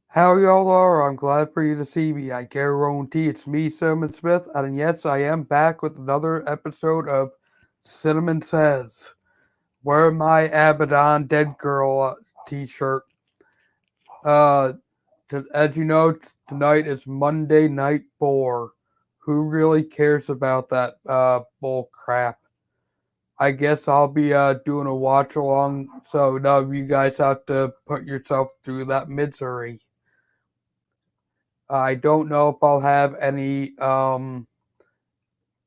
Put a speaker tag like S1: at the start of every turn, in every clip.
S1: How y'all are? I'm glad for you to see me. I guarantee it's me, Synnamon Smith, and yes, I am back with another episode of Synnamon Says. Wearing my Abaddon Dead Girl t-shirt. Uh, as you know, tonight is Monday Night 4. Who really cares about that bull crap? I guess I'll be doing a watch along, so none of you guys have to put yourself through that misery. I don't know if I'll have any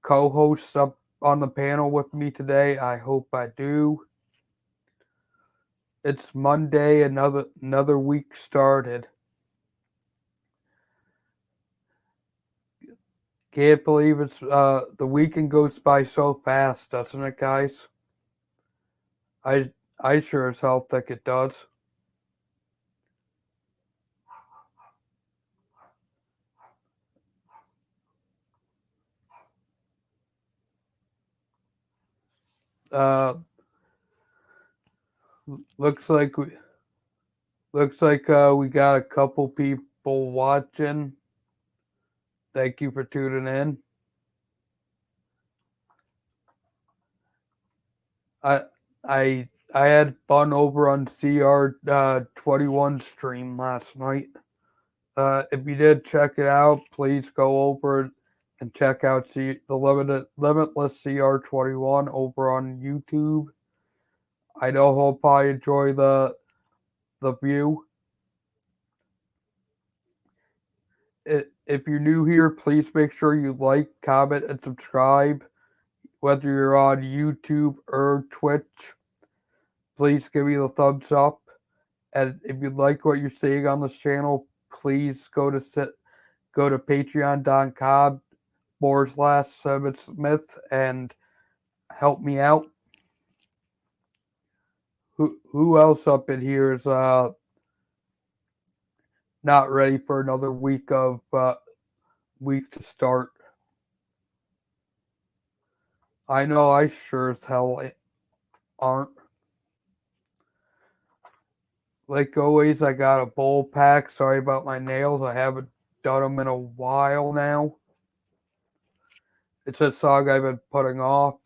S1: co-hosts up on the panel with me today. I hope I do. It's Monday, another week started. Can't believe it's the weekend goes by so fast, doesn't it, guys? I I sure as hell think it does. Uh, looks like we got a couple people watching. Thank you for tuning in. I I had fun over on CR 21 stream last night. If you did check it out, please go over and check out the Limitless CR 21 over on YouTube. I know he'll probably enjoy the view. If you're new here, please make sure you like, comment, and subscribe. Whether you're on YouTube or Twitch, please give me the thumbs up. And if you like what you're seeing on this channel, please go to patreon.com/Smith and help me out. Who else up in here is not ready for another week to start? I know I sure as hell aren't. Like always, I got a bowl pack. Sorry about my nails. I haven't done them in a while now. It's a song I've been putting off.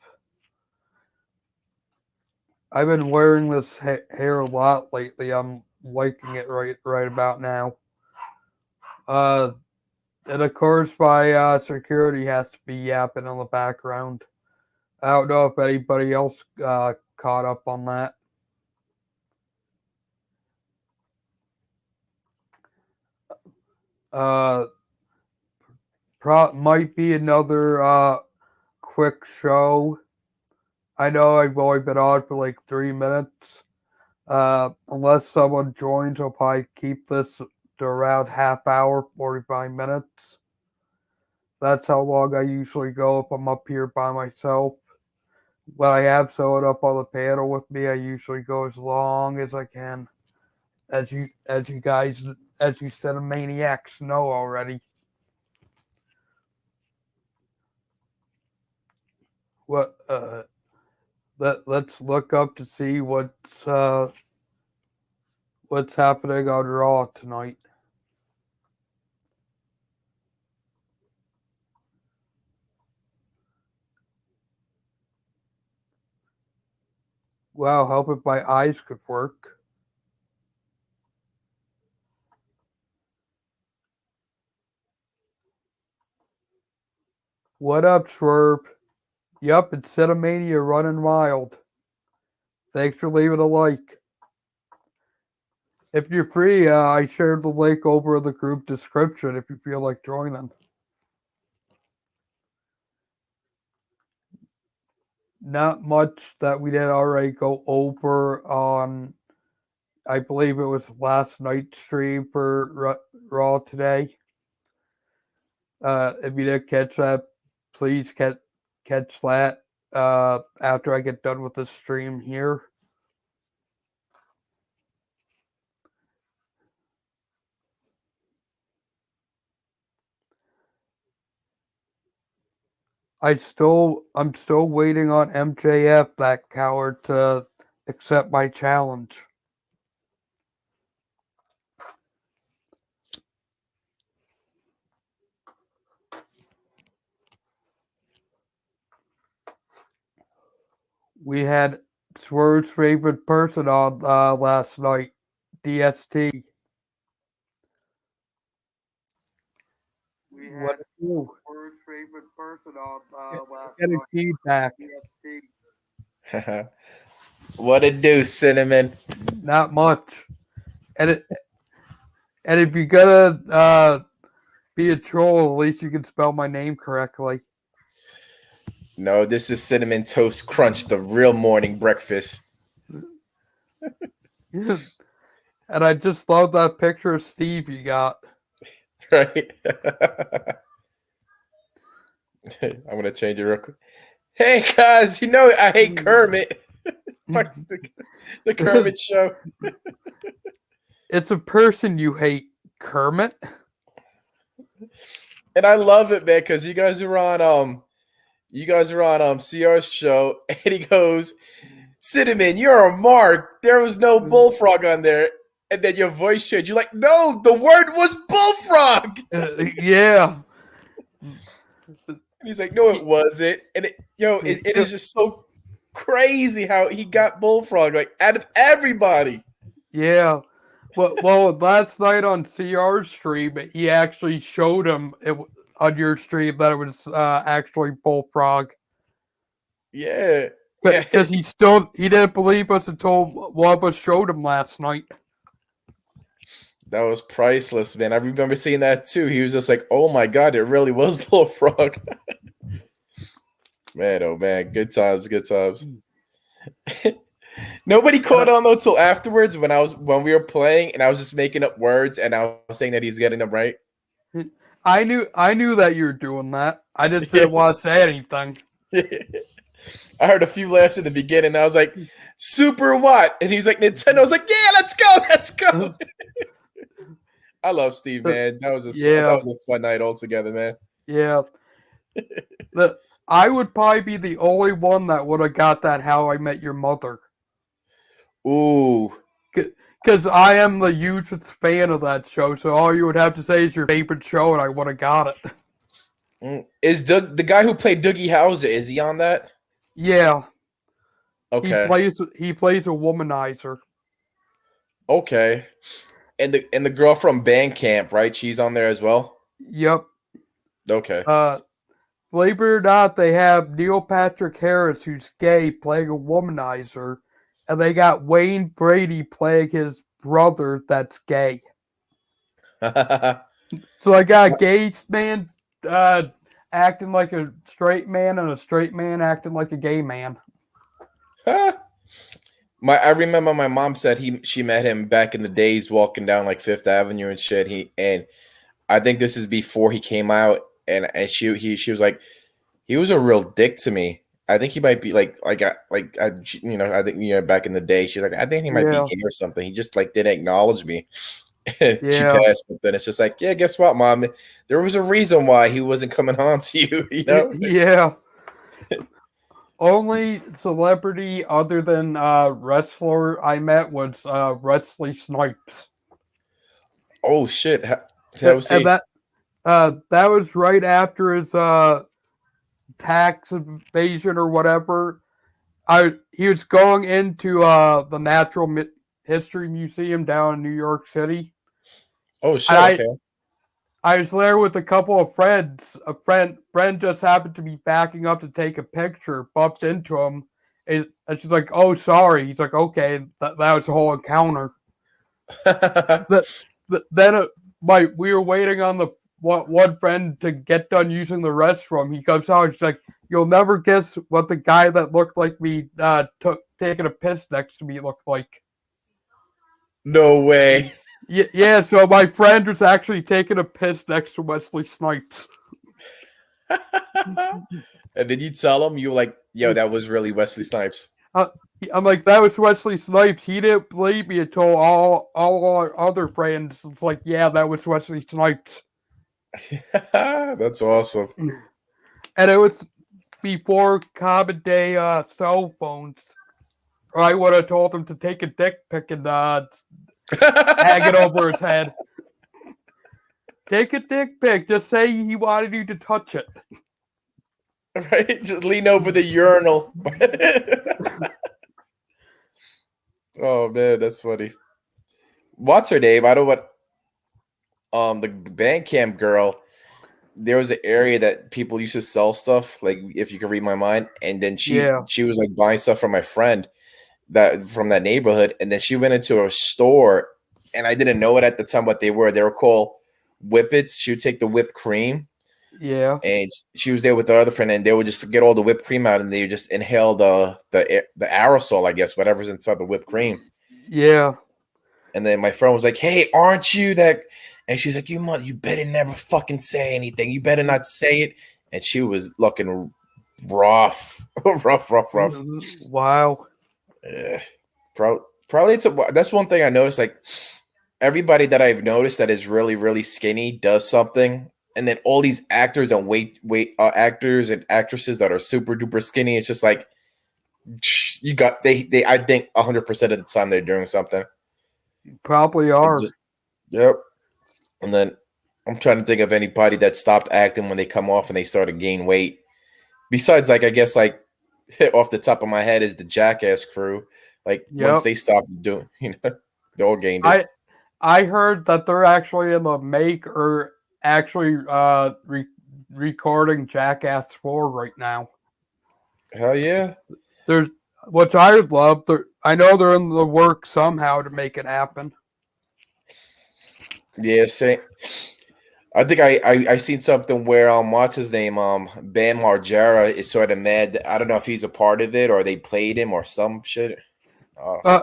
S1: I've been wearing this hair a lot lately. I'm liking it right about now. And of course, my security has to be yapping in the background. I don't know if anybody else caught up on that. Uh, might be another quick show. I know I've only been on for like 3 minutes. Unless someone joins, I'll probably keep this to around half hour, 45 minutes. That's how long I usually go if I'm up here by myself. When I have someone up on the panel with me, I usually go as long as I can. As you guys, as you Cinemaniacs know already. What let's look up to see what's happening on Raw tonight. Wow, hope if my eyes could work. What up, Swerve? Yup, it's Cinemania running wild. Thanks for leaving a like. If you're free, I shared the link over in the group description if you feel like joining. Not much that we didn't already go over on, I believe it was last night's stream for Raw today. If you didn't catch that, please catch that after I get done with the stream here. I'm still waiting on MJF, that coward, to accept my challenge. We had Swerve's favorite person on last night, DST.
S2: We
S1: What
S2: had
S1: a do?
S2: Swerve's favorite person on last
S1: Any
S2: night,
S1: feedback?
S2: DST.
S3: What it do, Cinnamon?
S1: Not much. And it, and if you're gonna be a troll, at least you can spell my name correctly.
S3: No, this is Cinnamon Toast Crunch, the real morning breakfast.
S1: And I just love that picture of Steve you got.
S3: Right? I'm gonna change it real quick. Hey guys, you know I hate Kermit. Fuck the Kermit show.
S1: It's a person you hate, Kermit.
S3: And I love it, man, because you guys are on CR's show, and he goes, Cinnamon, you're a mark. There was no bullfrog on there. And then your voice changed. You're like, no, the word was bullfrog.
S1: Yeah.
S3: And he's like, no, it wasn't. And it is just so crazy how he got bullfrog, like out of everybody.
S1: Yeah. Well, last night on CR's stream, he actually showed him on your stream that it was actually Bullfrog.
S3: Yeah.
S1: Because he didn't believe us until one of us showed him last night.
S3: That was priceless, man. I remember seeing that too. He was just like, oh my God, it really was bullfrog. Man, oh man, good times, good times. Nobody caught on though till afterwards when we were playing and I was just making up words and I was saying that he's getting them right.
S1: I knew that you were doing that. I just didn't want to say anything.
S3: I heard a few laughs in the beginning and I was like, Super what? And he's like, Nintendo. I was like, yeah, let's go. I love Steve, man. That was a fun night altogether, man.
S1: Yeah. I would probably be the only one that would have got that How I Met Your Mother.
S3: Ooh.
S1: Because I am the hugest fan of that show, so all you would have to say is your favorite show, and I would have got it.
S3: Is the guy who played Doogie Howser, is he on that?
S1: Yeah.
S3: Okay.
S1: He plays a womanizer.
S3: Okay. And the girl from Bandcamp, right? She's on there as well?
S1: Yep.
S3: Okay.
S1: Believe it or not, they have Neil Patrick Harris, who's gay, playing a womanizer, and they got Wayne Brady playing his brother that's gay. So I got a gay man acting like a straight man and a straight man acting like a gay man.
S3: I remember my mom said she met him back in the days walking down like Fifth Avenue and shit. And I think this is before he came out, and she was like, he was a real dick to me. I think he might be I think back in the day she's like, I think he might be gay or something. He just like didn't acknowledge me. She passed, but then it's just like, yeah, guess what, Mom? There was a reason why he wasn't coming on to you, you know?
S1: Yeah. Only celebrity other than wrestler I met was Wesley Snipes.
S3: Oh shit!
S1: And that was right after his tax evasion or whatever. He was going into the Natural History Museum down in New York City.
S3: Oh shit! Okay.
S1: I was there with a couple of friends. A friend just happened to be backing up to take a picture, bumped into him, and she's like, "Oh, sorry." He's like, "Okay." That was the whole encounter. Then we were waiting on the one friend to get done using the restroom. He comes out. He's like, "You'll never guess what the guy that looked like me taking a piss next to me looked like."
S3: No way.
S1: Yeah, so my friend was actually taking a piss next to Wesley Snipes.
S3: And did you tell him? You were like, yo, that was really Wesley Snipes.
S1: I'm like, that was Wesley Snipes. He didn't believe me until all our other friends was like, yeah, that was Wesley Snipes.
S3: That's awesome.
S1: And it was before common day cell phones. Or I would have told him to take a dick pic and hang it over his head. Take a dick pic. Just say he wanted you to touch it.
S3: Right? Just lean over the urinal. Oh man, that's funny. What's her name? I don't know what the band camp girl. There was an area that people used to sell stuff, like if you can read my mind. And then she
S1: Yeah,
S3: she was like buying stuff from my friend that from that neighborhood, and then she went into a store, and I didn't know it at the time what they were. They were called Whippets. She would take the whipped cream,
S1: yeah,
S3: and she was there with the other friend, and they would just get all the whipped cream out, and they would just inhale the aerosol, I guess, whatever's inside the whipped cream.
S1: yeah.
S3: And then my friend was like, "Hey, aren't you that?" And she's like, you better never fucking say anything. You better not say it." And she was looking rough, rough.
S1: Wow.
S3: Yeah. Probably that's one thing I noticed. Like everybody that I've noticed that is really really skinny does something, and then all these actors and actors and actresses that are super duper skinny. It's just like you got they. I think 100% of the time they're doing something.
S1: Probably
S3: Like
S1: are.
S3: just yep. And then I'm trying to think of anybody that stopped acting when they come off and they start to gain weight. Besides, like I guess, like off the top of my head is the Jackass crew. Like once
S1: Yep.
S3: they stopped doing, they all gained it.
S1: I heard that they're actually in the make or actually recording Jackass 4 right now.
S3: Hell yeah.
S1: There's which I would love. I know they're in the work somehow to make it happen.
S3: Yeah, same. I think I seen something where what's his name Bam Margera is sort of mad. I don't know if he's a part of it or they played him or some shit.
S1: Uh,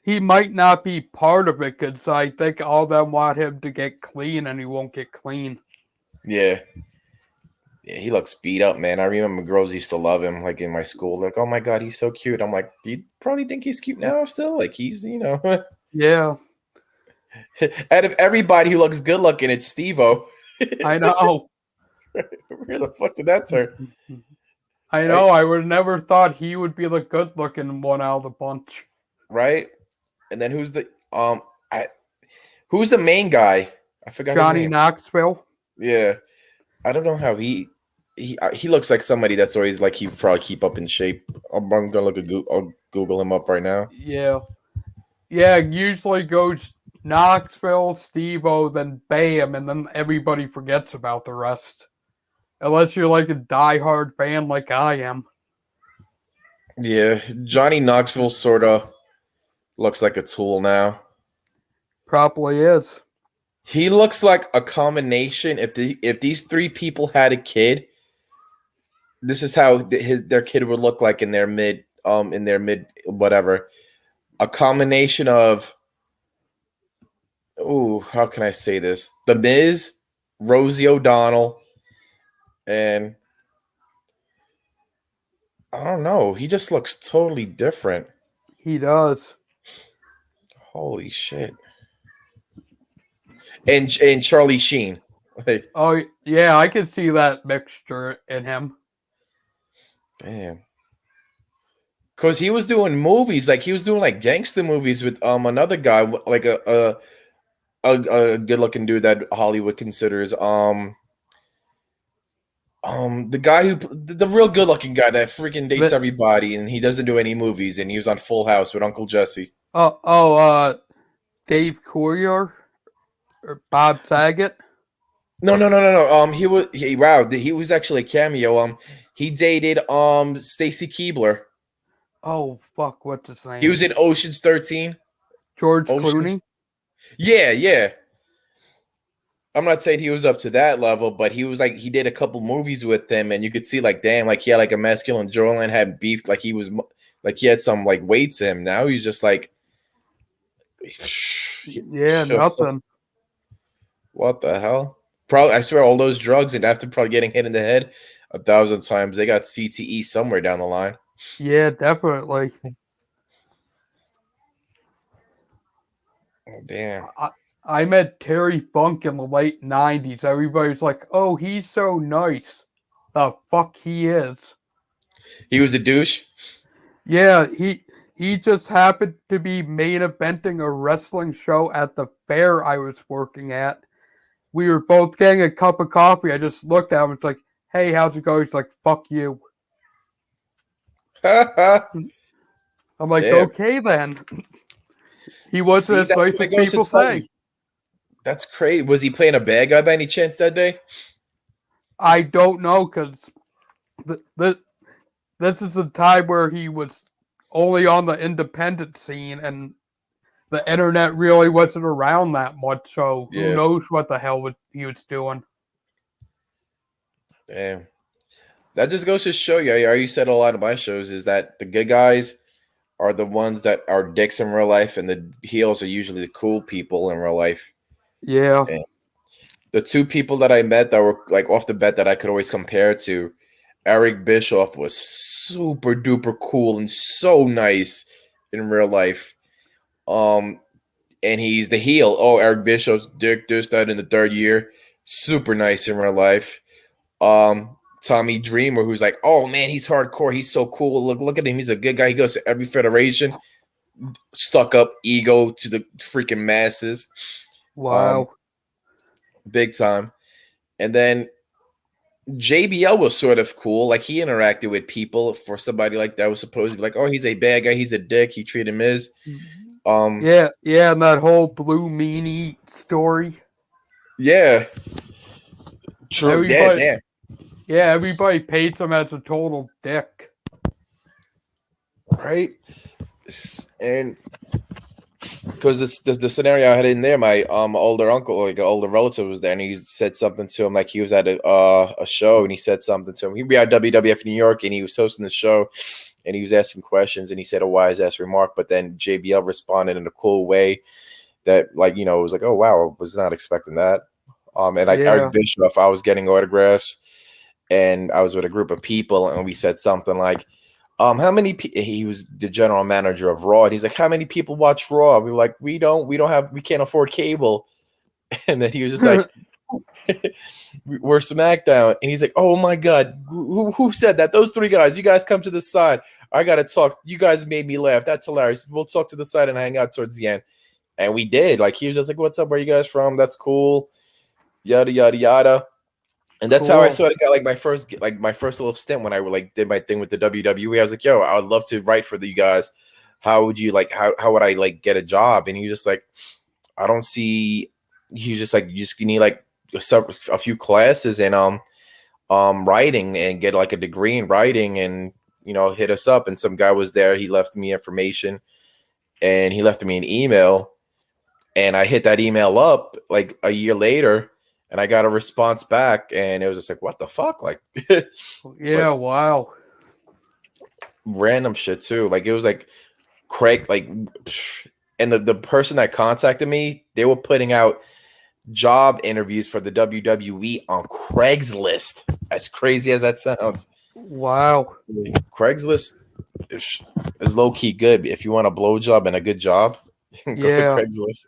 S1: he might not be part of it because I think all of them want him to get clean and he won't get clean.
S3: Yeah. Yeah, he looks beat up, man. I remember girls used to love him, like in my school. Like, oh my god, he's so cute. I'm like, do you probably think he's cute now still? Like he's,
S1: Yeah,
S3: out of everybody who looks good looking, it's Steve-O.
S1: I know.
S3: Where the fuck did that turn?
S1: I
S3: Right?
S1: know. I would have never thought he would be the good looking one out of the bunch.
S3: Right? And then who's the main guy? I forgot his
S1: Johnny
S3: name.
S1: Knoxville.
S3: Yeah. I don't know how he looks like somebody that's always like he would probably keep up in shape. I'm gonna I'll Google him up right now.
S1: Yeah. Yeah, it usually goes Knoxville, Steve-O, then Bam, and then everybody forgets about the rest. Unless you're like a diehard fan like I am.
S3: Yeah, Johnny Knoxville sort of looks like a tool now.
S1: Probably is.
S3: He looks like a combination. If these three people had a kid, this is how their kid would look like in their mid whatever. A combination of how can I say this? The Miz, Rosie O'Donnell, and I don't know. He just looks totally different.
S1: He does.
S3: Holy shit! And Charlie Sheen. Like,
S1: Oh, yeah, I can see that mixture in him.
S3: damn. Cause he was doing movies, like he was doing like gangster movies with another guy, like a good looking dude that Hollywood considers the guy the real good looking guy that freaking dates
S1: But,
S3: everybody and he doesn't do any movies and he was on Full House with Uncle Jesse.
S1: Dave Coulier or Bob Saget.
S3: No. He was actually a cameo. He dated Stacy Keebler.
S1: Oh, fuck, what's his name?
S3: He was in Ocean's 13.
S1: George Clooney.
S3: Yeah. I'm not saying he was up to that level, but he was like he did a couple movies with them, and you could see like, damn, like he had like a masculine jawline, had beef, like he was like he had some like weight to him. Now he's just like,
S1: Yeah, nothing.
S3: What the hell? Probably, I swear, all those drugs and after probably getting hit in the head 1,000 times, they got CTE somewhere down the line.
S1: Yeah, definitely.
S3: Oh damn.
S1: I met Terry Funk in the late 90s. Everybody's like, oh, he's so nice. The fuck he is.
S3: He was a douche.
S1: Yeah, he just happened to be main eventing a wrestling show at the fair I was working at. We were both getting a cup of coffee. I just looked at him. It's like, hey, how's it going? He's like, fuck you.
S3: Damn.
S1: I'm like, okay then. He wasn't
S3: See,
S1: as
S3: that's
S1: nice
S3: what it
S1: as
S3: goes to
S1: people
S3: tell you.
S1: say.
S3: That's crazy. Was he playing a bad guy by any chance that day?
S1: I don't know, because this is a time where he was only on the independent scene and the internet really wasn't around that much, so who
S3: Yeah.
S1: knows what the hell he was doing.
S3: Damn. That just goes to show you. I already said a lot of my shows is that the good guys are the ones that are dicks in real life, and the heels are usually the cool people in real life.
S1: Yeah.
S3: And the two people that I met that were like off the bat that I could always compare to, Eric Bischoff was super duper cool and so nice in real life. And he's the heel. Oh, Eric Bischoff's dick, this, that in the third year. Super nice in real life. Tommy Dreamer, who's like, oh man, he's hardcore. He's so cool. Look at him. He's a good guy. He goes to every federation. Stuck up ego to the freaking masses.
S1: Wow.
S3: Big time. And then JBL was sort of cool. Like he interacted with people for somebody like that was supposed to be like, oh, he's a bad guy. He's a dick. He treated him as.
S1: Yeah, and that whole Blue Meanie story.
S3: Yeah. True. Yeah, damn.
S1: Yeah, everybody paints him as a total dick.
S3: Right. And because the scenario I had in there, my older uncle, like an older relative, was there, and he said something to him, like he was at a show, and he said something to him. He'd be at WWF New York, and he was hosting the show, and he was asking questions, and he said a wise ass remark, but then JBL responded in a cool way that, like, you know, it was like, oh wow, I was not expecting that. And like Eric Bischoff, I was getting autographs, and I was with a group of people, and we said something like, how many he was the general manager of Raw, and he's like, how many people watch Raw? We were like, we can't afford cable. And then he was just like, we're SmackDown. And he's like, oh my God, who said that? Those three guys, you guys come to the side. I gotta talk. You guys made me laugh. That's hilarious. We'll talk to the side and hang out towards the end. And we did. Like, he was just like, what's up? Where you guys from? That's cool. Yada yada yada. And that's how I sort of got like my first little stint when I like did my thing with the WWE. I was like, yo, I would love to write for you guys. How would you like how would I like get a job? And he was just like, I don't see. He was just like, you need like a few classes in writing and get like a degree in writing, and you know, hit us up. And some guy was there. He left me information, and he left me an email, and I hit that email up like a year later. And I got a response back, and it was just like, what the fuck? Like,
S1: yeah, wow.
S3: Random shit too. Like, it was like Craig, like, and the person that contacted me, they were putting out job interviews for the WWE on Craigslist. As crazy as that sounds.
S1: Wow.
S3: Craigslist is low key good. If you want a blowjob and a good job, go to Craigslist.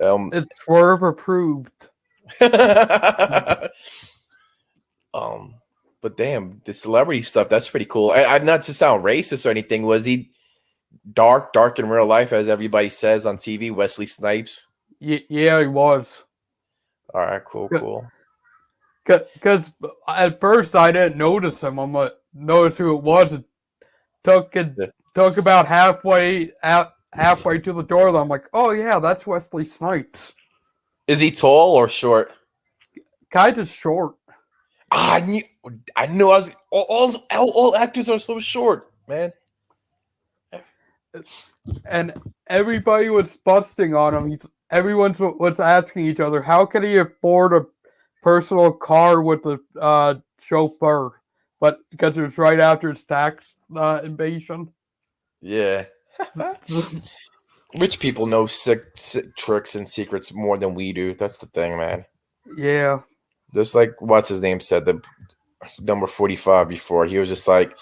S1: It's Swerve approved.
S3: But damn, the celebrity stuff, that's pretty cool. I not to sound racist or anything, was he dark in real life, as everybody says on TV? Wesley Snipes?
S1: Yeah, he was.
S3: All right, cool.
S1: Because at first I didn't notice him. I'm like, notice who it was. It took about halfway to the door. I'm like, oh yeah, that's Wesley Snipes.
S3: Is he tall or short?
S1: Kind of short.
S3: I knew. I was all actors are so short, man.
S1: And everybody was busting on him. Everyone was asking each other, how can he afford a personal car with a chauffeur? But because it was right after his tax invasion.
S3: Yeah. Rich people know sick tricks and secrets more than we do. That's the thing, man.
S1: Yeah.
S3: Just like what's his name said, the number 45 before. He was just like,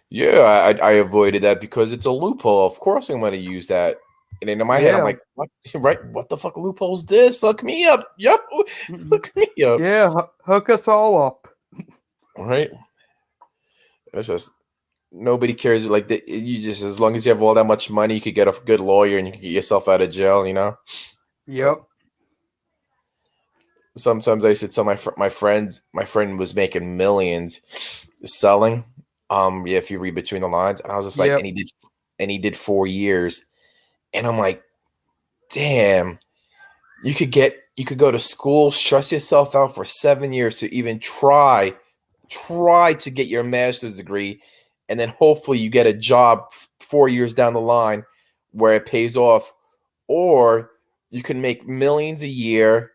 S3: yeah, I avoided that because it's a loophole. Of course I'm going to use that. And in my head, I'm like, what? Right? What the fuck loophole's this? Look me up. Yup. Look me up.
S1: Yeah, hook us all up.
S3: Right? It's just nobody cares. Like, you just, as long as you have all that much money, you could get a good lawyer and you can get yourself out of jail, you know?
S1: Yep.
S3: sometimes I used to tell my friend was making millions selling. Yeah, if you read between the lines, and I was just like,
S1: Yep.
S3: and he did 4 years, and I'm like, damn, you could go to school, stress yourself out for 7 years to even try to get your master's degree, and then hopefully you get a job 4 years down the line where it pays off, or you can make millions a year,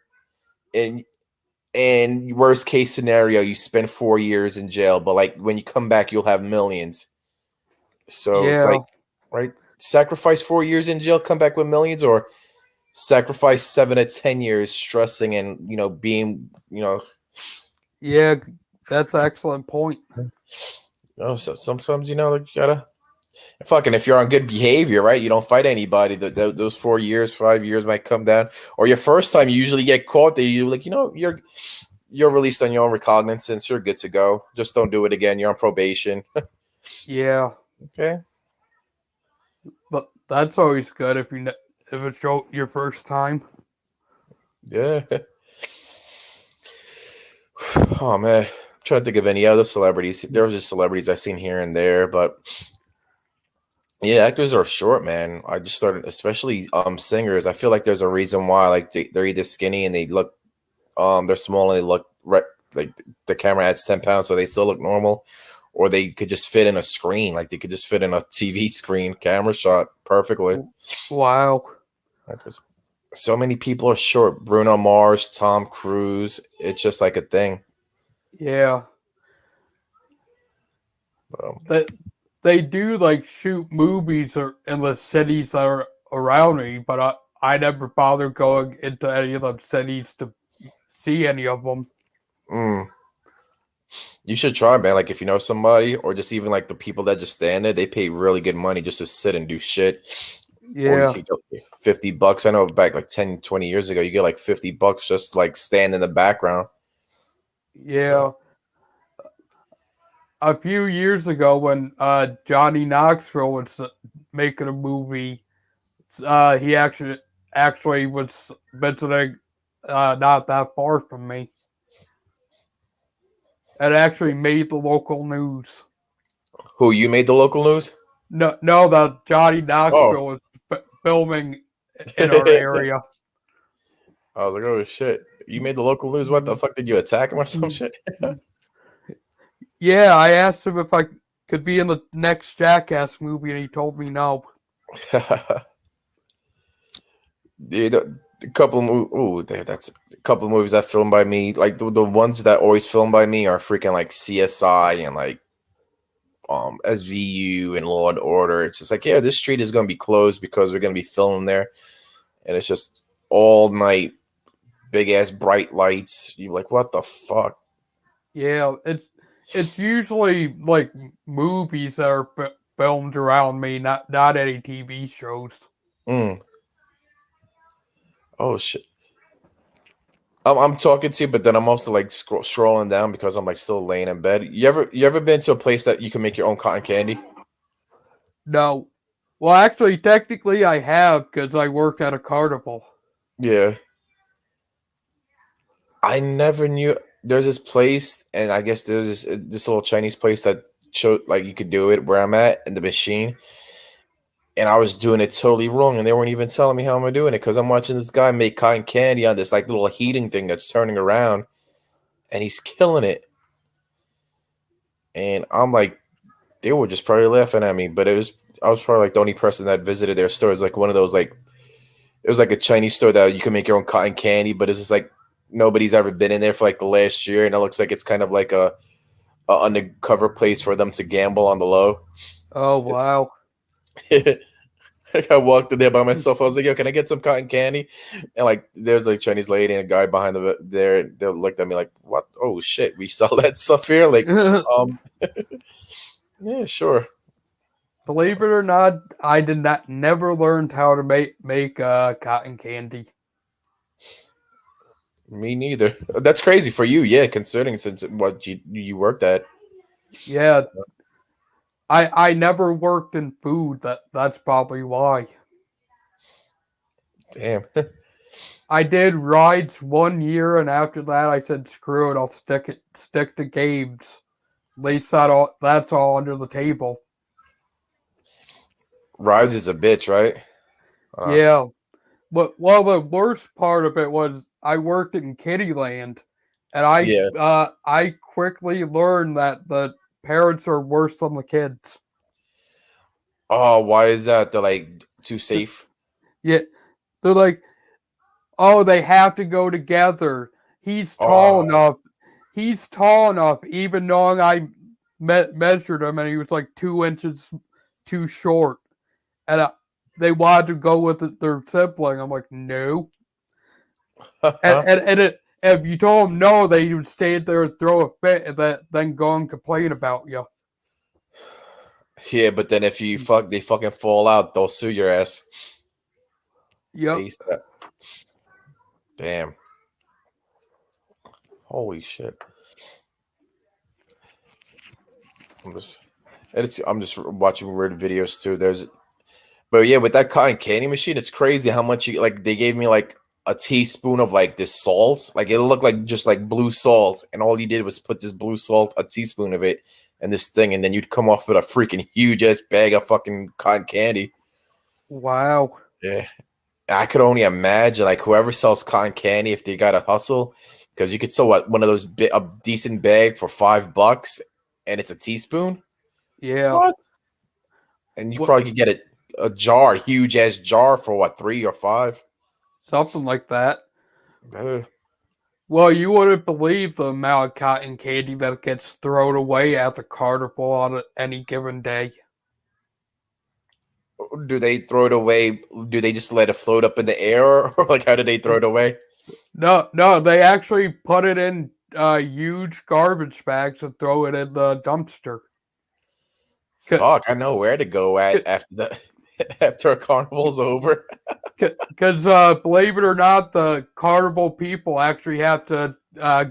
S3: and worst case scenario, you spend 4 years in jail, but like when you come back, you'll have millions. So it's
S1: Yeah.
S3: like, right, sacrifice 4 years in jail, come back with millions, or sacrifice 7 to 10 years stressing and being
S1: Yeah. That's an excellent point.
S3: so sometimes like you gotta fucking, if you're on good behavior, right, you don't fight anybody, those 4 years 5 years might come down, or your first time you usually get caught, they you like you're released on your own recognizance, you're good to go, just don't do it again, you're on probation.
S1: Yeah.
S3: Okay.
S1: But that's always good if if it's your first time.
S3: Yeah. Oh man, I'm trying to think of any other celebrities. There was just celebrities I've seen here and there, but yeah, actors are short, man. I just started, especially singers. I feel like there's a reason why, like they're either skinny and they look they're small and they look like the camera adds 10 pounds, so they still look normal, or they could just fit in a screen, like they could just fit in a TV screen camera shot perfectly.
S1: Wow.
S3: Because so many people are short. Bruno Mars, Tom Cruise. It's just like a thing.
S1: Yeah.
S3: Um,
S1: They do like shoot movies or in the cities that are around me, but I never bother going into any of them cities to see any of them.
S3: mm. You should try, man. Like if you know somebody, or just even like the people that just stand there, they pay really good money just to sit and do shit. Or you
S1: Yeah.
S3: could get like $50. I know back like 10, 20 years ago, you get like $50 just like stand in the background.
S1: Yeah.
S3: So
S1: A few years ago when Johnny Knoxville was making a movie, he actually was visiting not that far from me. It actually made the local news.
S3: who, you made the local news?
S1: No, that Johnny
S3: Oh.
S1: Knoxville was filming in our
S3: I
S1: area.
S3: was like, oh shit. You made the local news. What the fuck? Did you attack him or some shit?
S1: Yeah, I asked him if I could be in the next Jackass movie, and he told me no.
S3: Yeah, a couple of movies. Oh, that's a couple of movies that filmed by me. Like the ones that always filmed by me are freaking like CSI and like SVU and Law and Order. It's just like, yeah, this street is gonna be closed because we're gonna be filming there, and it's just all night, big ass bright lights. You're like, what the fuck?
S1: Yeah, it's usually like movies that are filmed around me, not any TV shows.
S3: Mm. Oh shit. I'm talking to you, but then I'm also like scrolling down because I'm like still laying in bed. You ever been to a place that you can make your own cotton candy?
S1: No, well, actually, technically, I have because I worked at a carnival.
S3: Yeah. I never knew there's this place, and I guess there's this little Chinese place that showed like you could do it where I'm at in the machine, and I was doing it totally wrong, and they weren't even telling me how I'm doing it because I'm watching this guy make cotton candy on this like little heating thing that's turning around, and he's killing it, and I'm like, they were just probably laughing at me, but I was probably like the only person that visited their store. It's like one of those like it was like a Chinese store that you can make your own cotton candy, but it's just like nobody's ever been in there for like the last year, and it looks like it's kind of like a undercover place for them to gamble on the low.
S1: Oh wow!
S3: Like I walked in there by myself. I was like, "Yo, can I get some cotton candy?" And like, there's like Chinese lady and a guy behind there. They looked at me like, "What? Oh shit, we sell that stuff here?" Like, um, yeah, sure.
S1: Believe it or not, I did not never learned how to make cotton candy.
S3: Me neither. That's crazy for you, yeah. Considering since what you worked at.
S1: Yeah, I never worked in food. That's probably why.
S3: Damn.
S1: I did rides 1 year, and after that, I said, "Screw it! I'll stick to games. At least that's all under the table."
S3: Rides is a bitch, right?
S1: Yeah, but the worst part of it was I worked in Kittyland, and
S3: Yeah.
S1: I quickly learned that the parents are worse than the kids.
S3: Oh, why is that? They're like too safe.
S1: Yeah, they're like, "Oh, they have to go together. He's tall
S3: Oh,
S1: enough. He's tall enough." Even knowing I measured him, and he was like 2 inches too short, and they wanted to go with their sibling. I'm like, no. If you told them no, they would stay there and throw a fit, and then go and complain about you.
S3: yeah, but then if you they fucking fall out, they'll sue your ass.
S1: Yep.
S3: ASAP. Damn. Holy shit. I'm just watching weird videos too. But yeah, with that cotton candy machine, it's crazy how much you like. They gave me like a teaspoon of like this salt. Like it looked like just like blue salt, and all you did was put this blue salt, a teaspoon of it, and this thing, and then you'd come off with a freaking huge ass bag of fucking cotton candy.
S1: Wow.
S3: Yeah, I could only imagine like whoever sells cotton candy if they got to hustle, because you could sell one of those a decent bag for $5, and it's a teaspoon.
S1: Yeah.
S3: What? And you
S1: What?
S3: probably could get a jar, huge ass jar for what, 3 or 5?
S1: Something like that.
S3: Uh,
S1: Well, you wouldn't believe the amount of cotton candy that gets thrown away at the carnival on any given day.
S3: do they throw it away? Do they just let it float up in the air, or like how do they throw it away?
S1: No, they actually put it in huge garbage bags and throw it in the dumpster.
S3: Fuck, I know where to go at after the after a carnival's over.
S1: Because believe it or not, the carnival people actually have to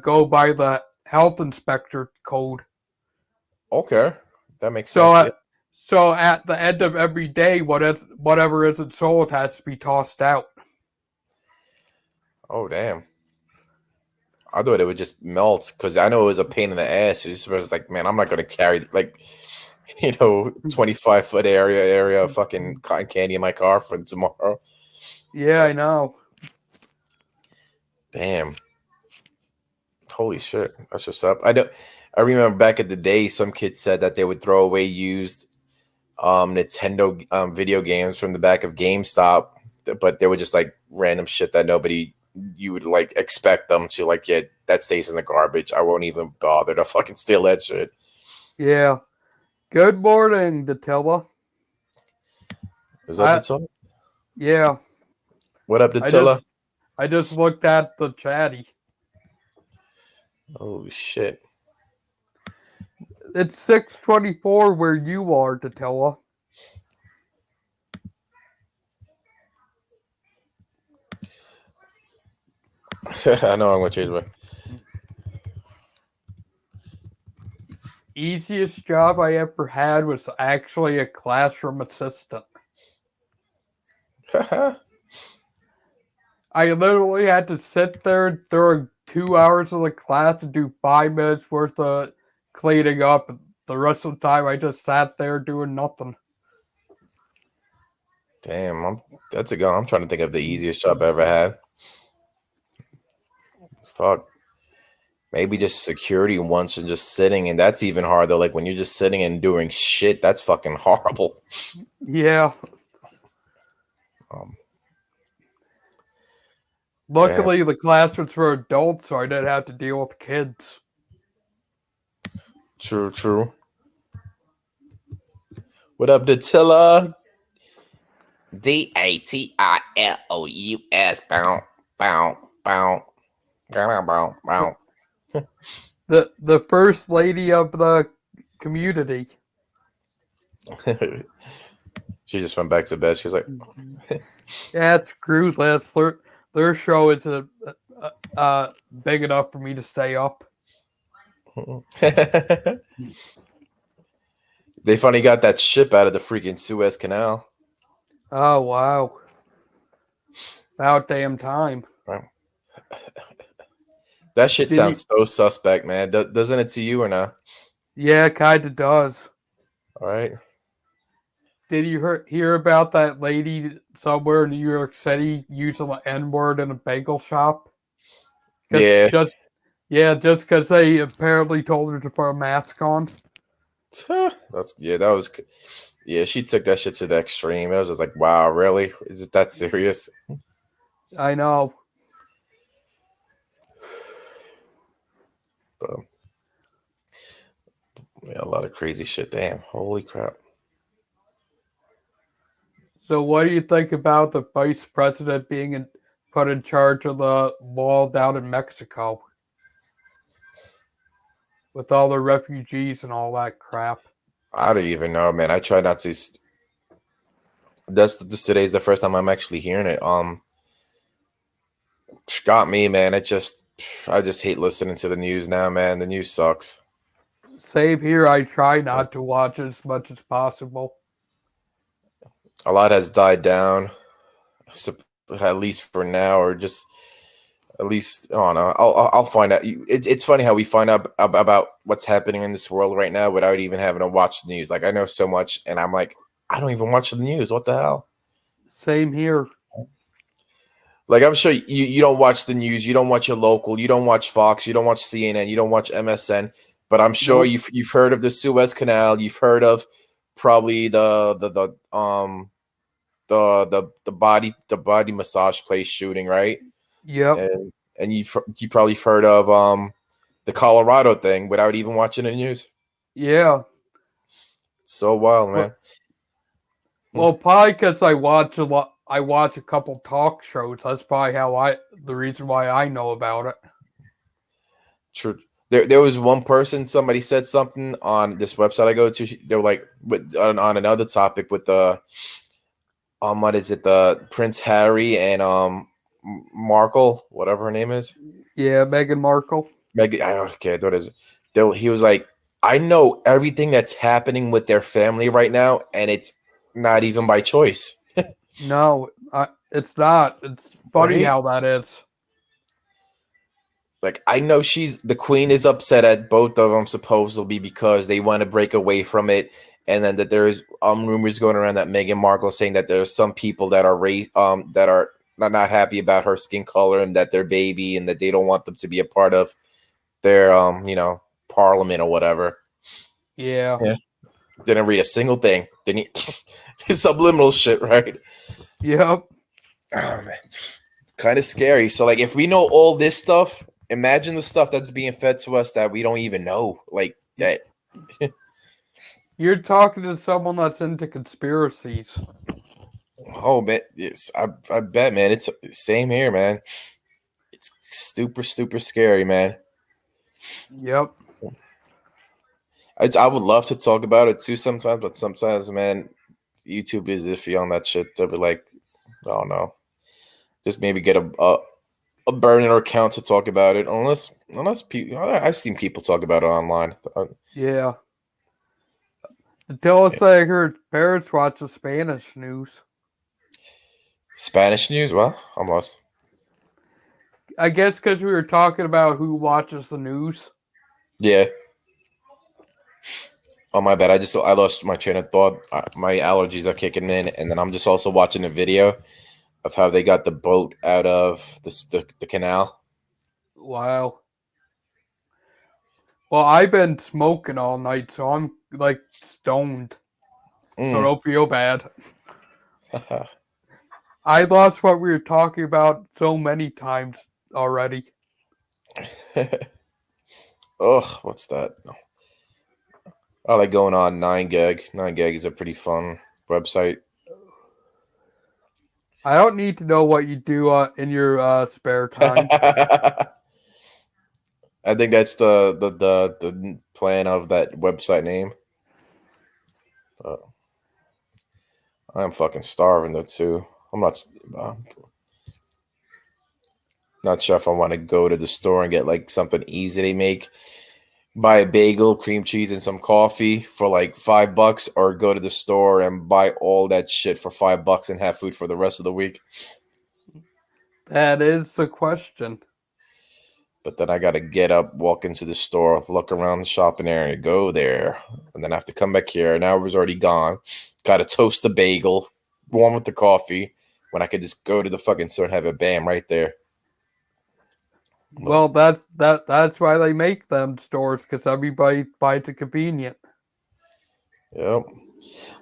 S1: go by the health inspector code.
S3: Okay, that makes
S1: So,
S3: sense. Yeah.
S1: so at the end of every day, whatever isn't sold has to be tossed out.
S3: Oh damn. I thought it would just melt because I know it was a pain in the ass. It was like, man, I'm not gonna carry like 25-foot area of fucking cotton candy in my car for tomorrow.
S1: Yeah, I know.
S3: Damn. Holy shit. That's what's up. I remember back in the day some kids said that they would throw away used Nintendo video games from the back of GameStop, but they were just like random shit that nobody you would like expect them to like, yeah, that stays in the garbage. I won't even bother to fucking steal that shit.
S1: Yeah. Good morning, Datilla.
S3: Is that Datilla?
S1: Yeah.
S3: What up, Datilla?
S1: I just looked at the chatty.
S3: Oh shit.
S1: It's 6:24 where you are, Datilla.
S3: I know I'm gonna change my
S1: Easiest job I ever had was actually a classroom assistant. I literally had to sit there during 2 hours of the class and do 5 minutes worth of cleaning up. The rest of the time, I just sat there doing nothing.
S3: Damn, that's a go. I'm trying to think of the easiest job I ever had. Fuck. Maybe just security once and just sitting, and that's even harder. Like when you're just sitting and doing shit, that's fucking horrible.
S1: Yeah.
S3: Um,
S1: Luckily, the class was for adults, so I didn't have to deal with kids.
S3: True. What up, Datilla? DATILOUS. Bow, bow, bow, bow, bow, bow.
S1: The first lady of the community.
S3: She just went back to bed. She's like,
S1: Yeah, screw this. Their show isn't big enough for me to stay up.
S3: they finally got that ship out of the freaking Suez Canal.
S1: Oh, wow. About damn time.
S3: That shit
S1: Did
S3: sounds
S1: you?
S3: so suspect, man. Doesn't it to you or not?
S1: Yeah, kind of does.
S3: All right.
S1: Did you hear about that lady somewhere in New York City using the N word in a bagel shop? Cause
S3: Yeah.
S1: just yeah, just because they apparently told her to put a mask on.
S3: That's yeah. That was yeah. She took that shit to the extreme. I was just like, wow, really? Is it that serious?
S1: I know.
S3: But yeah, a lot of crazy shit. Damn. Holy crap.
S1: So, what do you think about the vice president put in charge of the wall down in Mexico with all the refugees and all that crap?
S3: I don't even know, man. I try not to. That's this today's the first time I'm actually hearing it. Got me, man. I just hate listening to the news now, man. The news sucks.
S1: Same here. I try not to watch as much as possible.
S3: A lot has died down, at least for now, or just at least I don't know. I'll find out. It's funny how we find out about what's happening in this world right now without even having to watch the news. Like I know so much, and I'm like, I don't even watch the news. What the hell?
S1: Same here.
S3: Like I'm sure you don't watch the news, you don't watch your local, you don't watch Fox, you don't watch CNN, you don't watch MSN, but I'm sure
S1: Nope.
S3: you've heard of the Suez Canal, you've heard of probably the body massage place shooting, right?
S1: Yep.
S3: And you probably heard of the Colorado thing without even watching the news.
S1: Yeah.
S3: So wild,
S1: But
S3: man.
S1: well, probably because I watch a lot. I watch a couple talk shows. That's probably the reason why I know about it.
S3: True. There was one person. Somebody said something on this website I go to. They were like, on another topic with the what is it? The Prince Harry and Markle, whatever her name is.
S1: Yeah, Meghan Markle.
S3: Meg. Okay, what is it? He was like, I know everything that's happening with their family right now, and it's not even by choice,
S1: No, it's not. It's funny
S3: right?
S1: how that is.
S3: Like I know the queen is upset at both of them supposedly because they want to break away from it, and then that there's rumors going around that Meghan Markle saying that there's some people that are that are not happy about her skin color and that they're baby and that they don't want them to be a part of their parliament or whatever.
S1: Yeah.
S3: Yeah. Didn't read a single thing. Didn't subliminal shit, right?
S1: Yep.
S3: Oh man. Kind of scary. So like if we know all this stuff, imagine the stuff that's being fed to us that we don't even know. Like that.
S1: You're talking to someone that's into conspiracies.
S3: Oh man, yes, I bet, man. It's same here, man. It's super scary, man.
S1: Yep.
S3: I would love to talk about it too sometimes, but sometimes, man, YouTube is iffy on that shit. They'll be like, I don't know, just maybe get a burner account to talk about it. Unless people, I've seen people talk about it online.
S1: Yeah. Until I heard parents watch the Spanish news.
S3: Spanish news? Well, I'm lost.
S1: I guess because we were talking about who watches the news.
S3: Yeah. Oh my bad. I lost my train of thought. My allergies are kicking in, and then I'm just also watching a video of how they got the boat out of the canal.
S1: Wow. Well, I've been smoking all night, so I'm like stoned. So
S3: Mm.
S1: don't feel bad. I lost what we were talking about so many times already.
S3: Ugh, what's that? I like going on 9gag. 9gag is a pretty fun website.
S1: I don't need to know what you do in your spare time.
S3: I think that's the plan of that website name. I'm fucking starving though too. I'm uh, not sure if I want to go to the store and get like something easy they make. Buy a bagel, cream cheese, and some coffee for like $5, or go to the store and buy all that shit for $5 and have food for the rest of the week.
S1: That is the question.
S3: But then I gotta get up, walk into the store, look around the shopping area, go there, and then I have to come back here. An hour was already gone. Gotta toast a bagel, warm with the coffee, when I could just go to the fucking store and have it bam right there.
S1: Well, that's why they make them stores, because everybody finds it convenient.
S3: Yep.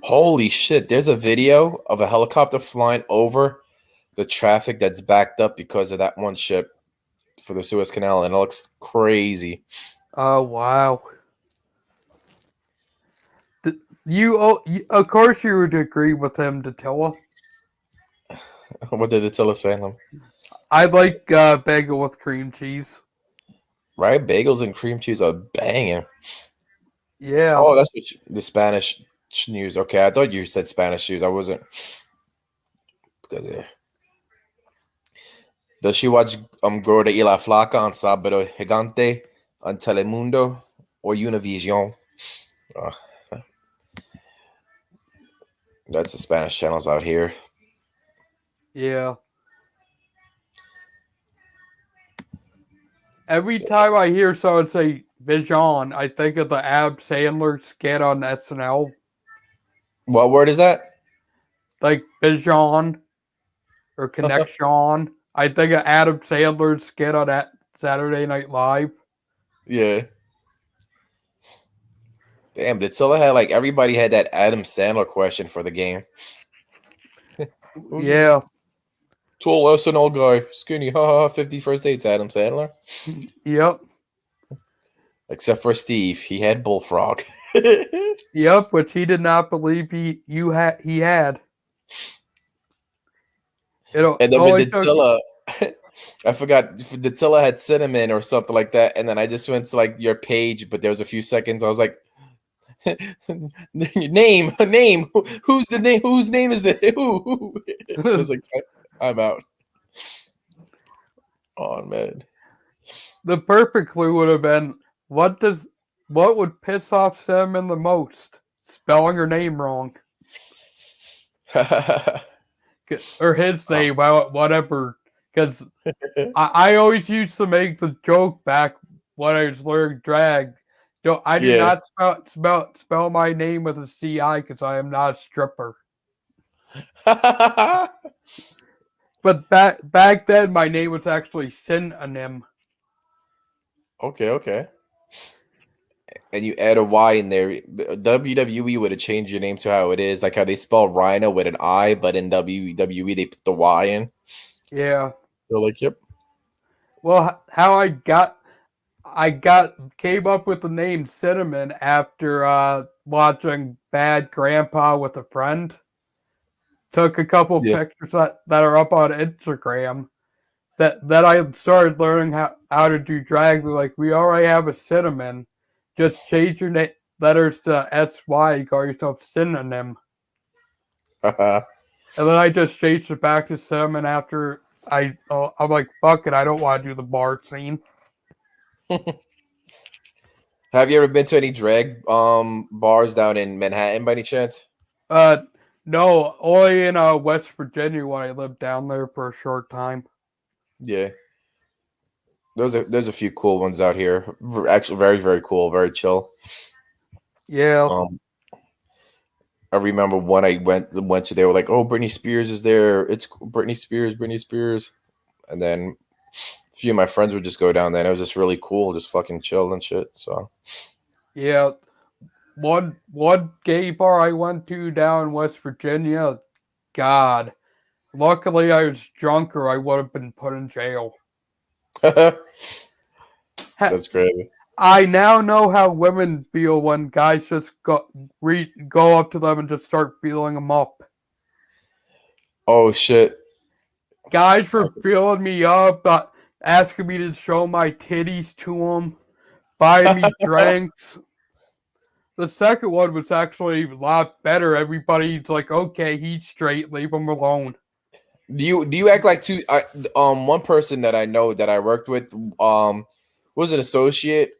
S3: Holy shit! There's a video of a helicopter flying over the traffic that's backed up because of that one ship for the Suez Canal, and it looks crazy.
S1: Oh wow! Of course, you would agree with him, Datilla.
S3: What did Attila say?
S1: I like bagel with cream cheese.
S3: Right? Bagels and cream cheese are banging.
S1: Yeah.
S3: Oh, that's what the Spanish news. Okay, I thought you said Spanish news. I wasn't because does she watch Gorda y la Flaca on Sábado Gigante on Telemundo or Univision? Uh, that's the Spanish channels out here.
S1: Yeah. Every time I hear someone say Vision, I think of the Adam Sandler skit on SNL.
S3: What word is that?
S1: Like Vision or Connection. I think of Adam Sandler's skit on that Saturday Night Live.
S3: Yeah. Damn, did Silla had like everybody had that Adam Sandler question for the game.
S1: Yeah.
S3: Tall SNL guy, skinny, haha, 50 first dates, Adam Sandler.
S1: Yep.
S3: Except for Steve, he had bullfrog.
S1: Yep, which he did not believe he had.
S3: And then with Dilla, I forgot Dilla had cinnamon or something like that. And then I just went to like your page, but there was a few seconds. I was like, name. Who's the name? Whose name is it? Who? I was like, I'm out. Oh man.
S1: The perfect clue would have been what would piss off Synnamon the most? Spelling her name wrong. Or his name, whatever. Because I always used to make the joke back when I was learning drag. I do not spell my name with a CI because I am not a stripper. But back then, my name was actually Synonym.
S3: Okay. And you add a Y in there. WWE would have changed your name to how it is, like how they spell Rhino with an I, but in WWE they put the Y in.
S1: Yeah.
S3: They're like, yep.
S1: Well, how I came up with the name Cinnamon after watching Bad Grandpa with a Friend. Took a couple pictures that are up on Instagram. That I started learning how to do drag. They're like, we already have a Cinnamon. Just change your letters to SY. Call yourself Synonym. And then I just changed it back to Cinnamon after I'm like, fuck it, I don't want to do the bar scene.
S3: Have you ever been to any drag bars down in Manhattan by any chance?
S1: No, only in West Virginia when I lived down there for a short time.
S3: Yeah. There's a few cool ones out here. Actually, very, very cool, very chill.
S1: Yeah.
S3: I remember when I went to, they were like, "Oh, Britney Spears is there. It's Britney Spears." And then a few of my friends would just go down there, and it was just really cool, just fucking chill and shit. So
S1: yeah, one gay bar I went to down in West Virginia, God, luckily I was drunk or I would have been put in jail.
S3: That's crazy.
S1: I now know how women feel when guys just go up to them and just start feeling them up.
S3: Oh shit!
S1: Guys were feeling me up, asking me to show my titties to them, buying me drinks. The second one was actually a lot better. Everybody's like, okay, he's straight, leave him alone.
S3: Do you act like two? One person that I know that I worked with, was an associate.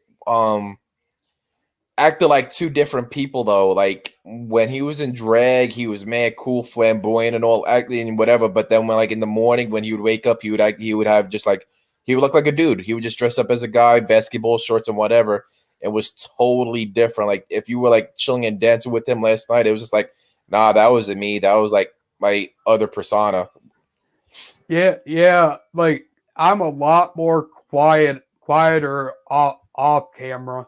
S3: Acted like two different people though. Like when he was in drag, he was mad cool, flamboyant, and all acting and whatever. But then when like in the morning when he would wake up, he would have just like He would look like a dude. He would just dress up as a guy, basketball shorts and whatever. It was totally different. Like if you were like chilling and dancing with him last night, it was just like, nah, that wasn't me. That was like my other persona.
S1: Yeah. Like I'm a lot more quieter off camera,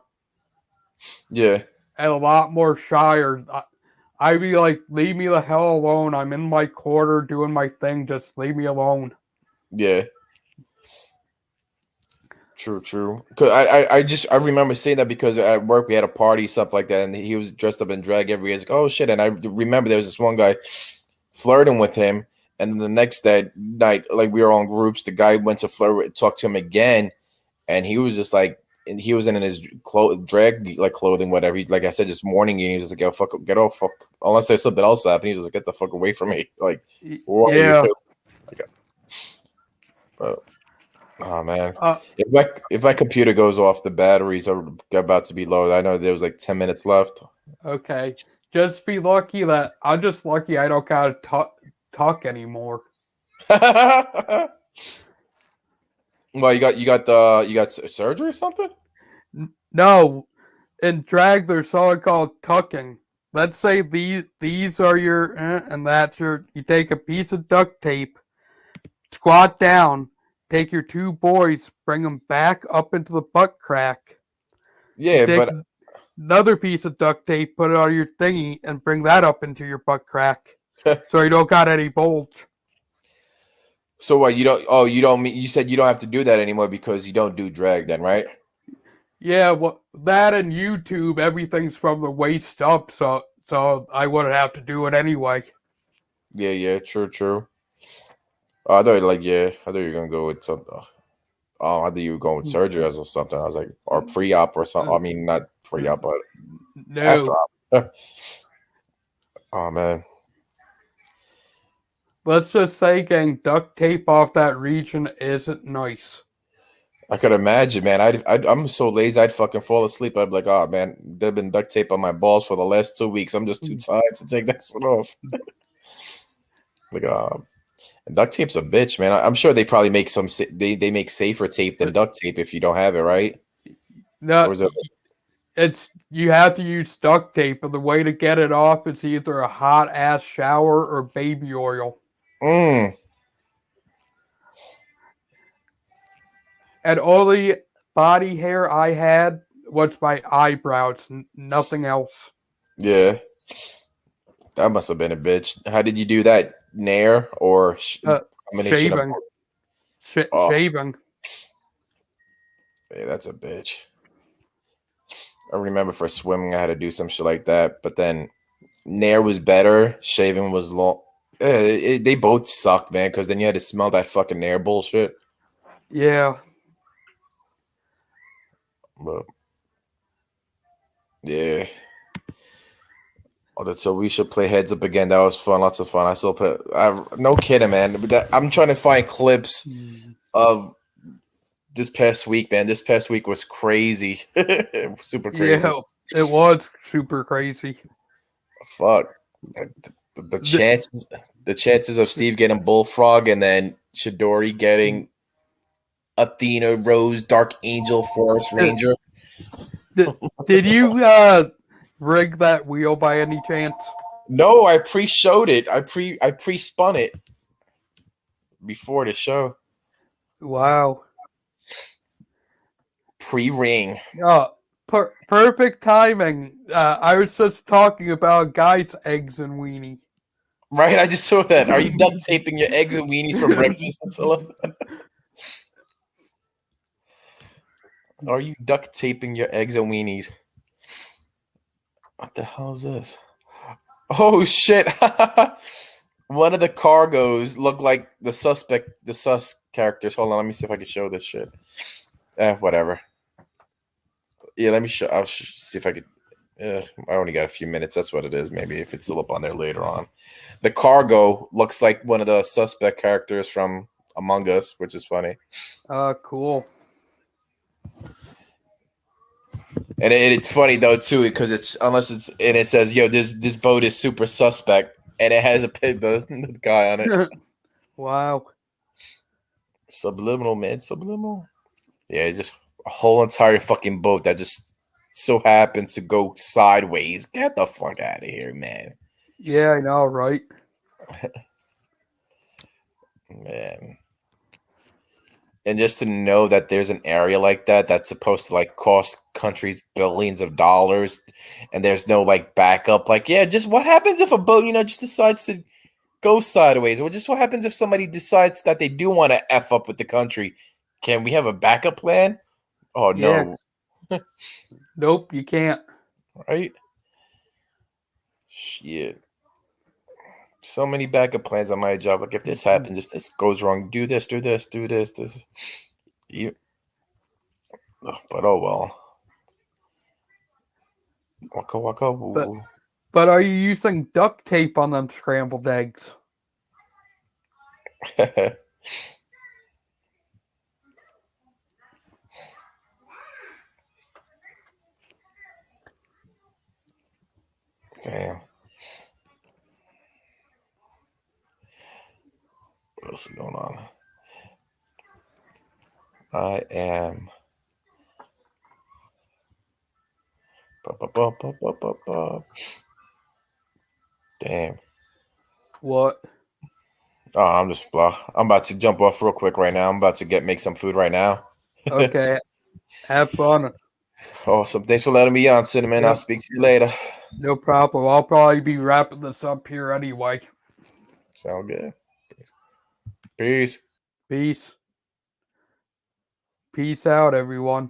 S3: Yeah,
S1: and a lot more shyer. I'd be like, leave me the hell alone. I'm in my corner doing my thing. Just leave me alone.
S3: yeah. True. Cause I remember saying that because at work we had a party, stuff like that, and he was dressed up in drag every year. Like, oh shit! And I remember there was this one guy flirting with him, and then the next night, like we were on groups, the guy went to talk to him again, and he was just like, and he was in his drag like clothing, whatever. He, like I said, just morning, and he was like, "Yo, fuck, get off, fuck." Unless there's something else happening, he was like, "Get the fuck away from me!" Like, what are
S1: Yeah.
S3: you? Like, oh man, if my computer goes off, the batteries are about to be low. I know there was like 10 minutes left.
S1: Okay. Just be lucky that I'm just lucky I don't gotta talk anymore.
S3: Well, you got surgery or something?
S1: No, in drag there's something called tucking. Let's say these are your and that's your. You take a piece of duct tape, squat down, take your two boys, bring them back up into the butt crack.
S3: Yeah,
S1: Take
S3: but
S1: another piece of duct tape, put it on your thingy, and bring that up into your butt crack, so you don't got any bulge.
S3: so what? You don't? Oh, you don't mean you said you don't have to do that anymore because you don't do drag, then, right?
S1: Yeah, well, that and YouTube, everything's from the waist up, so I wouldn't have to do it anyway.
S3: Yeah, true. Oh, I thought I thought you were gonna go with something. Oh, I thought you were going with surgery or something. I was like, or pre-op or something. I mean, not pre-op, but after
S1: No.
S3: op. Oh man.
S1: Let's just say getting duct tape off that region isn't nice.
S3: I could imagine, man. I'm so lazy. I'd fucking fall asleep. I'd be like, oh man, there've been duct tape on my balls for the last 2 weeks. I'm just too tired to take that shit off. Like, and duct tape's a bitch, man. I'm sure they probably make they make safer tape than duct tape if you don't have it, right?
S1: No,
S3: Or is it?
S1: it's you have to use duct tape, and the way to get it off is either a hot ass shower or baby oil.
S3: Mm,
S1: And only body hair I had was my eyebrows, nothing else.
S3: yeah, that must have been a bitch. How did you do that? Nair or combination of
S1: Shaving,
S3: both? Oh,
S1: shaving.
S3: yeah, that's a bitch. I remember for swimming, I had to do some shit like that, but then Nair was better. Shaving was long. They both sucked, man. Because then you had to smell that fucking Nair bullshit.
S1: Yeah.
S3: But yeah. Oh, so we should play Heads Up again. That was fun, lots of fun. I still play. No kidding, man. I'm trying to find clips of this past week, man. This past week was crazy, super crazy.
S1: Yeah, it was super crazy.
S3: Fuck. The chances of Steve getting Bullfrog and then Shidori getting Athena, Rose, Dark Angel, Forest Ranger.
S1: Did you rig that wheel by any chance?
S3: No, I pre-showed it. I pre-spun it before the show.
S1: Wow.
S3: Pre-ring.
S1: Perfect timing. I was just talking about guys' eggs and weenie.
S3: Right, I just saw that. Are you duct taping your eggs and weenies for breakfast, Attila? Are you duct taping your eggs and weenies? What the hell is this? Oh shit! One of the cargos look like the sus characters. Hold on, let me see if I can show this shit. Whatever. Yeah, let me show. I'll see if I could. I only got a few minutes. That's what it is. Maybe if it's still up on there later on. The cargo looks like one of the suspect characters from Among Us, which is funny.
S1: Cool.
S3: And it's funny though too because it says, "Yo, this boat is super suspect," and it has the guy on it.
S1: Wow.
S3: Subliminal, man. Subliminal. Yeah, just a whole entire fucking boat that just so happens to go sideways. Get the fuck out of here, man.
S1: Yeah, I know, right?
S3: Man. And just to know that there's an area like that that's supposed to like cost countries billions of dollars and there's no like backup, like, yeah, just what happens if a boat, just decides to go sideways? Or just what happens if somebody decides that they do want to F up with the country? Can we have a backup plan? Oh
S1: Yeah.
S3: no,
S1: Nope, you can't.
S3: right? Shit. So many backup plans on my job. Like if this happens, if this goes wrong, do this, do this, do this. You, but oh well. Waka waka
S1: But
S3: woo.
S1: but are you using duct tape on them scrambled eggs?
S3: Damn. What else is going on? I am. Damn.
S1: What?
S3: Oh, I'm just blah. I'm about to jump off real quick right now. I'm about to make some food right now.
S1: Okay. Have fun.
S3: Awesome. Thanks for letting me on, Cinnamon. I'll
S1: Yep.
S3: speak to you later.
S1: No problem. I'll probably be wrapping this up here anyway.
S3: Sound good. Peace.
S1: Peace. Peace out, everyone.